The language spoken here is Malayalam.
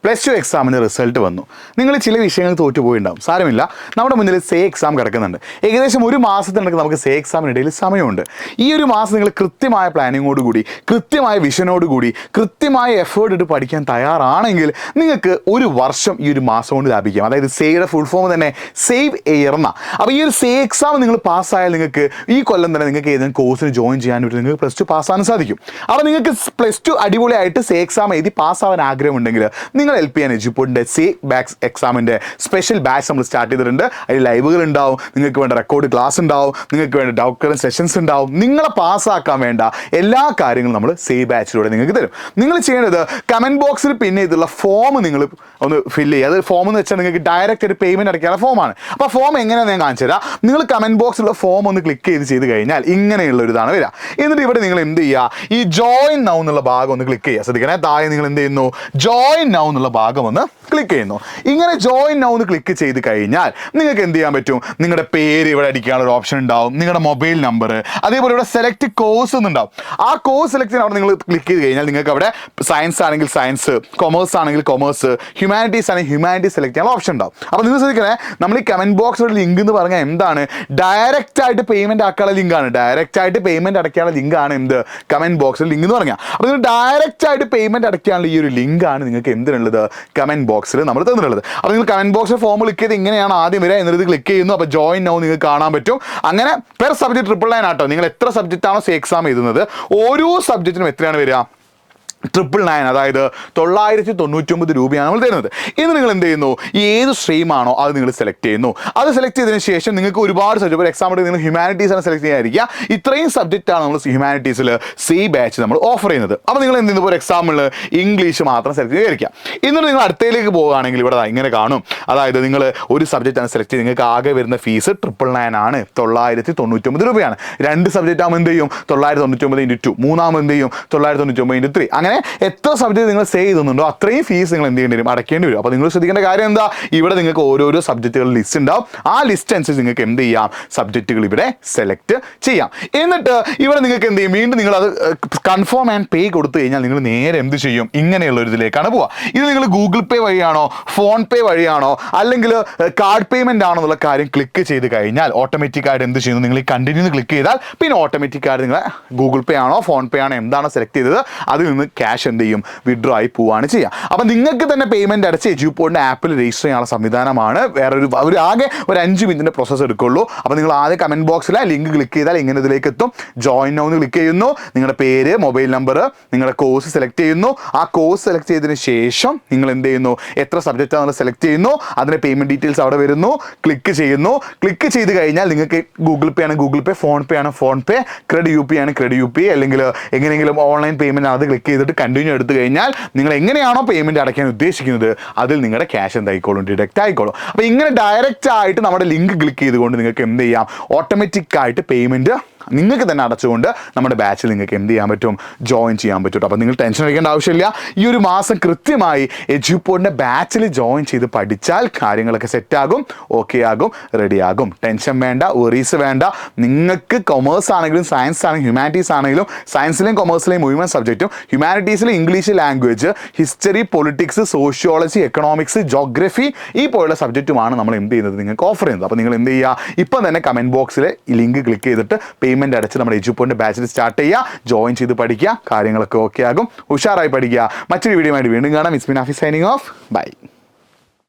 +2 എക്സാമിന് റിസൾട്ട് വന്നു. നിങ്ങൾ ചില വിഷയങ്ങൾ തോറ്റുപോയിട്ടുണ്ടാവും. സാരമില്ല, നമ്മുടെ മുന്നിൽ സേ എക്സാം കിടക്കുന്നുണ്ട്. ഏകദേശം ഒരു മാസത്തിനിടയ്ക്ക് നമുക്ക് സേ എക്സാമിനിടയിൽ സമയമുണ്ട്. ഈ ഒരു മാസം നിങ്ങൾ കൃത്യമായ പ്ലാനിങ്ങോടുകൂടി, കൃത്യമായ വിഷനോടുകൂടി, കൃത്യമായ എഫേർട്ട് ഇട്ട് പഠിക്കാൻ തയ്യാറാണെങ്കിൽ നിങ്ങൾക്ക് ഒരു വർഷം ഈ ഒരു മാസം കൊണ്ട് ലാഭിക്കാം. അതായത് സേയുടെ ഫുൾ ഫോം തന്നെ സേവ് എ ഇയർ എന്നാണ്. അപ്പോൾ ഈ ഒരു സേ എക്സാം നിങ്ങൾ പാസ്സായാൽ നിങ്ങൾക്ക് ഈ കൊല്ലം തന്നെ നിങ്ങൾക്ക് ഏതെങ്കിലും കോഴ്സിന് ജോയിൻ ചെയ്യാൻ വേണ്ടി നിങ്ങൾക്ക് +2 പാസ്സാകാൻ സാധിക്കും. അപ്പോൾ നിങ്ങൾക്ക് +2 അടിപൊളിയായിട്ട് സേ എക്സാം എഴുതി പാസ്സാവാൻ ആഗ്രഹമുണ്ടെങ്കിൽ നിങ്ങൾ LPN എഡ്യൂപോർട്ടിൻ്റെ സേ ബാക്സ് എക്സാമിൻ്റെ സ്പെഷ്യൽ ബാച്ച് നമ്മൾ സ്റ്റാർട്ട് ചെയ്തിട്ടുണ്ട്. അതിൽ ലൈവുകൾ ഉണ്ടാവും, നിങ്ങൾക്ക് വേണ്ട റെക്കോർഡ് ക്ലാസ് ഉണ്ടാവും, നിങ്ങൾക്ക് വേണ്ട ഡോക്ടർ സെഷൻസ് ഉണ്ടാവും. നിങ്ങളെ പാസ്സാക്കാൻ വേണ്ട എല്ലാ കാര്യങ്ങളും നമ്മൾ സേ ബാച്ചിലൂടെ നിങ്ങൾക്ക് തരും. നിങ്ങൾ ചെയ്യേണ്ടത് കമൻറ്റ് ബോക്സിൽ പിന്നെ ഇതുള്ള ഫോം നിങ്ങൾ ഒന്ന് ഫില്ല് ചെയ്യുക. അത് ഫോം എന്ന് വെച്ചാൽ നിങ്ങൾക്ക് ഡയറക്റ്റ് ഒരു പേയ്മെൻറ്റ് അടയ്ക്കാനുള്ള ഫോമാണ്. അപ്പോൾ ഫോം എങ്ങനെയാണെന്ന് ഞാൻ കാണിച്ചു തരാം. നിങ്ങൾ കമൻറ്റ് ബോക്സിലുള്ള ഫോം ഒന്ന് ക്ലിക്ക് ചെയ്ത് കഴിഞ്ഞാൽ ഇങ്ങനെയുള്ള ഒരു ഇതാണ് വരിക. എന്നിട്ട് ഇവിടെ നിങ്ങൾ എന്ത് ചെയ്യുക, ഈ ജോയിൻ നൗ എന്നുള്ള ഭാഗം ഒന്ന് ക്ലിക്ക് ചെയ്യുക. ശ്രദ്ധിക്കണേ, താഴെ നിങ്ങൾ എന്ത് ചെയ്യുന്നു, ജോയിൻ നൗ എന്നുള്ള ഭാഗം ഒന്ന് ക്ലിക്ക് ചെയ്യുന്നു. ഇങ്ങനെ ജോയിൻ നൗ എന്ന് ക്ലിക്ക് ചെയ്ത് കഴിഞ്ഞാൽ നിങ്ങൾക്ക് എന്ത് ചെയ്യാൻ പറ്റും, നിങ്ങളുടെ പേര് ഇവിടെ അടിക്കാനുള്ള ഒരു ഓപ്ഷൻ ഉണ്ടാവും, നിങ്ങളുടെ മൊബൈൽ നമ്പർ, അതേപോലെ ഇവിടെ സെലക്ട് കോഴ്സ് എന്നുണ്ടാവും. ആ കോഴ്സ് സെലക്ട് ചെയ്യാൻ അവിടെ നിങ്ങൾ ക്ലിക്ക് ചെയ്ത് കഴിഞ്ഞാൽ നിങ്ങൾക്ക് അവിടെ സയൻസ് ആണെങ്കിൽ സയൻസ്, കൊമേഴ്സ് ആണെങ്കിൽ കൊമേഴ്സ്, ഹ്യൂമാനിറ്റീസ് ആണെങ്കിൽ ഹ്യൂമാനിറ്റീസ് സെലക്ട് ചെയ്യാനുള്ള ഓപ്ഷൻ ഉണ്ടാവും. അപ്പോൾ നിങ്ങൾ ശ്രദ്ധിക്കണേ, നമ്മൾ ഈ കമൻറ്റ് ബോക്സിലുള്ള ലിങ്ക് എന്ന് പറഞ്ഞാൽ എന്താണ്, ഡയറക്റ്റ് ആയിട്ട് പേയ്മെൻറ്റ് ആക്കാനുള്ള ലിങ്കാണ്. ഡയറക്റ്റ് ആയിട്ട് പേയ്മെൻറ്റ് അടയ്ക്കാനുള്ള ലിങ്കാണ് എന്ത്, കമൻറ്റ് ബോക്സിൽ ലിങ്ക് എന്ന് പറഞ്ഞാൽ. അപ്പോൾ നിങ്ങൾ ഡയറക്റ്റ് ആയിട്ട് പേയ്മെൻറ്റ് അടയ്ക്കാനുള്ള ഈ ഒരു ലിങ്കാണ് നിങ്ങൾക്ക് എന്തിനുള്ളത്, കമൻറ്റ് ബോക്സിൽ നമ്മൾ തന്നിട്ടുള്ളത്. അപ്പോൾ നിങ്ങൾ കമൻറ്റ് ബോക്സിൽ ഫോം ക്ലിക്ക് ചെയ്ത് ഇങ്ങനെയാണ് ആദ്യം വരിക, എന്നിട്ട് ക്ലിക്ക് ചെയ്യുന്നു. അപ്പോൾ ജോയിൻ നൗ നിങ്ങൾക്ക് കാണാൻ പറ്റും. അങ്ങനെ പെർ സബ്ജക്ട് 999 ആട്ടോ. നിങ്ങൾ എത്ര സബ്ജക്റ്റാണോ സേ എക്സാം എഴുതുന്നത് ഓരോ സബ്ജക്റ്റിനും എത്രയാണ് വരിക, 999, അതായത് 999 രൂപയാണ് നമ്മൾ തരുന്നത്. ഇന്ന് നിങ്ങൾ എന്ത് ചെയ്യുന്നു, ഏത് സ്ട്രീമാണോ അത് നിങ്ങൾ സെലക്ട് ചെയ്യുന്നു. അത് സെലക്ട് ചെയ്തതിന് ശേഷം നിങ്ങൾക്ക് ഒരുപാട് സബ്ജക്ട്, ഒരു എക്സാമ്പിൾ നിങ്ങൾ ഹ്യൂമാനിറ്റീസ് ആണ് സെലക്ട് ചെയ്യാതിരിക്കുക. ഇത്രയും സബ്ജക്റ്റാണ് നമ്മൾ ഹ്യൂമാനിറ്റീസിൽ സേ ബാച്ച് നമ്മൾ ഓഫർ ചെയ്യുന്നത്. അപ്പോൾ നിങ്ങൾ എന്ത് ചെയ്യുന്നു, ഒരു എക്സാമ്പിൾ ഇംഗ്ലീഷ് മാത്രം സെലക്ട് ചെയ്തിരിക്കുക. എന്നിട്ട് നിങ്ങൾ അടുത്തയിലേക്ക് പോവുകയാണെങ്കിൽ ഇവിടെ ഇങ്ങനെ കാണും. അതായത് നിങ്ങൾ ഒരു സബ്ജക്റ്റാണ് സെലക്ട് ചെയ്ത് നിങ്ങൾക്ക് ആകെ വരുന്ന ഫീസ് 999 ആണ്, 999 രൂപയാണ്. 2 സബ്ജക്റ്റ് ആകുമ്പോൾ എന്ത് ചെയ്യും, 999 × 2, മൂന്നാമത് എന്ത് ചെയ്യും, 999 × 3. അങ്ങനെ എത്ര സബ്ജക്റ്റ് നിങ്ങൾ സേ ചെയ്യുന്നുണ്ടോ അത്രയും ഫീസ് നിങ്ങൾ എന്ത് ചെയ്യേണ്ടി വരും, അടയ്ക്കേണ്ടി വരും. അപ്പോൾ നിങ്ങൾ ശ്രദ്ധിക്കേണ്ട കാര്യം എന്താ, ഇവിടെ നിങ്ങൾക്ക് ഓരോരോ സബ്ജക്റ്റുകളുടെ ലിസ്റ്റ് ഉണ്ടാവും. ആ ലിസ്റ്റ് അനുസരിച്ച് നിങ്ങൾക്ക് എന്ത് ചെയ്യാം, സബ്ജക്റ്റുകൾ ഇവിടെ സെലക്ട് ചെയ്യാം. എന്നിട്ട് ഇവിടെ നിങ്ങൾക്ക് എന്ത് ചെയ്യും, വീണ്ടും നിങ്ങൾ അത് കൺഫേം ആൻഡ് പേ കൊടുത്തു കഴിഞ്ഞാൽ നിങ്ങൾ നേരെ എന്ത് ചെയ്യും, ഇങ്ങനെയുള്ള ഒരു ഇതിലേക്കാണ് പോവുക. ഇത് നിങ്ങൾ ഗൂഗിൾ പേ വഴിയാണോ, ഫോൺ പേ വഴിയാണോ, അല്ലെങ്കിൽ കാർഡ് പേയ്മെൻ്റ് ആണോ എന്നുള്ള കാര്യം ക്ലിക്ക് ചെയ്ത് കഴിഞ്ഞാൽ ഓട്ടോമാറ്റിക്കായിട്ട് എന്ത് ചെയ്യുന്നു, നിങ്ങൾ ഈ കണ്ടിന്യൂ ക്ലിക്ക് ചെയ്താൽ പിന്നെ ഓട്ടോമാറ്റിക്കായിട്ട് നിങ്ങൾ ഗൂഗിൾ പേ ആണോ ഫോൺ പേ ആണോ എന്താണോ സെലക്ട് ചെയ്തത് അതിൽ നിന്ന് ക്യാഷ് എന്ത് ചെയ്യും, വിഡ്രോ ആയി പോവുകയാണ് ചെയ്യുക. അപ്പം നിങ്ങൾക്ക് തന്നെ പേയ്മെൻറ്റ് അടച്ച് എഡ്യൂപോർട്ടിൻ്റെ ആപ്പിൽ രജിസ്റ്റർ ചെയ്യാനുള്ള സംവിധാനമാണ്. വേറൊരു ആകെ ഒരു 5 മിനിറ്റിൻ്റെ പ്രോസസ്സ് എടുക്കുള്ളൂ. അപ്പോൾ നിങ്ങൾ ആദ്യം കമൻറ്റ് ബോക്സിലെ ലിങ്ക് ക്ലിക്ക് ചെയ്താൽ ഇങ്ങനെ ഇതിലേക്ക് എത്തും. ജോയിൻ നൗ എന്ന് ക്ലിക്ക് ചെയ്യുന്നു, നിങ്ങളുടെ പേര്, മൊബൈൽ നമ്പർ, നിങ്ങളുടെ കോഴ്സ് സെലക്ട് ചെയ്യുന്നു. ആ കോഴ്സ് സെലക്ട് ചെയ്തതിന് ശേഷം നിങ്ങൾ എന്ത് ചെയ്യുന്നു, എത്ര സബ്ജക്റ്റാണ് സെലക്ട് ചെയ്യുന്നു, അതിൻ്റെ പേയ്മെൻറ്റ് ഡീറ്റെയിൽസ് അവിടെ വരുന്നു, ക്ലിക്ക് ചെയ്യുന്നു. ക്ലിക്ക് ചെയ്ത് കഴിഞ്ഞാൽ നിങ്ങൾക്ക് ഗൂഗിൾ പേ ആണ് ഗൂഗിൾ പേ, ഫോൺ പേ ആണ് PhonePe, credit U P ആണ് ക്രെഡിറ്റ് യു പി, അല്ലെങ്കിൽ എങ്ങനെയെങ്കിലും ഓൺലൈൻ പേയ്മെൻറ്റ് അത് ക്ലിക്ക് ചെയ്തിട്ട് കണ്ടിന്യൂ എടുത്തു കഴിഞ്ഞാൽ നിങ്ങൾ എങ്ങനെയാണോ പേയ്മെൻറ്റ് അടയ്ക്കാൻ ഉദ്ദേശിക്കുന്നത് അതിൽ നിങ്ങളുടെ ക്യാഷ് എന്തായിക്കോളും, ഡിഡക്റ്റ് ആയിക്കോളും. അപ്പോൾ ഇങ്ങനെ ഡയറക്റ്റ് ആയിട്ട് നമ്മുടെ ലിങ്ക് ക്ലിക്ക് ചെയ്തുകൊണ്ട് നിങ്ങൾക്ക് എന്ത് ചെയ്യാം, ഓട്ടോമാറ്റിക്കായിട്ട് പേയ്മെൻറ്റ് നിങ്ങൾക്ക് തന്നെ അടച്ചുകൊണ്ട് നമ്മുടെ ബാച്ചിൽ നിങ്ങൾക്ക് എന്ത് ചെയ്യാൻ പറ്റും, ജോയിൻ ചെയ്യാൻ പറ്റും. അപ്പോൾ നിങ്ങൾ ടെൻഷൻ അടിക്കേണ്ട ആവശ്യമില്ല. ഈ ഒരു മാസം കൃത്യമായി എഡ്യൂപോർട്ടിൻ്റെ ബാച്ചിൽ ജോയിൻ ചെയ്ത് പഠിച്ചാൽ കാര്യങ്ങളൊക്കെ സെറ്റാകും, ഓക്കെ ആകും, റെഡി ആകും. ടെൻഷൻ വേണ്ട, വെറീസ് വേണ്ട. നിങ്ങൾക്ക് കൊമേഴ്സ് ആണെങ്കിലും സയൻസ് ആണെങ്കിലും ഹ്യൂമാനിറ്റീസ് ആണെങ്കിലും സയൻസിലെയും കൊമേഴ്സിലെയും മുഴുവൻ സബ്ജക്റ്റും, ഹ്യൂമാനിറ്റീസിലെ English language, history, politics, sociology, economics, geography ഈ പോലുള്ള സബ്ജക്റ്റുമാണ് നമ്മൾ എന്ത് ചെയ്യുന്നത്, നിങ്ങൾക്ക് ഓഫർ ചെയ്യുന്നത്. അപ്പോൾ നിങ്ങൾ എന്ത് ചെയ്യുക, ഇപ്പം തന്നെ കമൻറ്റ് ബോക്സിൽ ഈ ലിങ്ക് ക്ലിക്ക് ചെയ്തിട്ട് പേയ്മെൻറ്റ് അടച്ച് നമ്മുടെ എഡ്യൂപോർട്ടിൻ്റെ ബാച്ചിൽ സ്റ്റാർട്ട് ചെയ്യുക, ജോയിൻ ചെയ്ത് പഠിക്കുക, കാര്യങ്ങളൊക്കെ ഓക്കെ ആകും, ഉഷാറായി പഠിക്കുക. മറ്റൊരു വീഡിയോ ആയിട്ട് വീണ്ടും കാണാം. It's me Nafi signing off. By.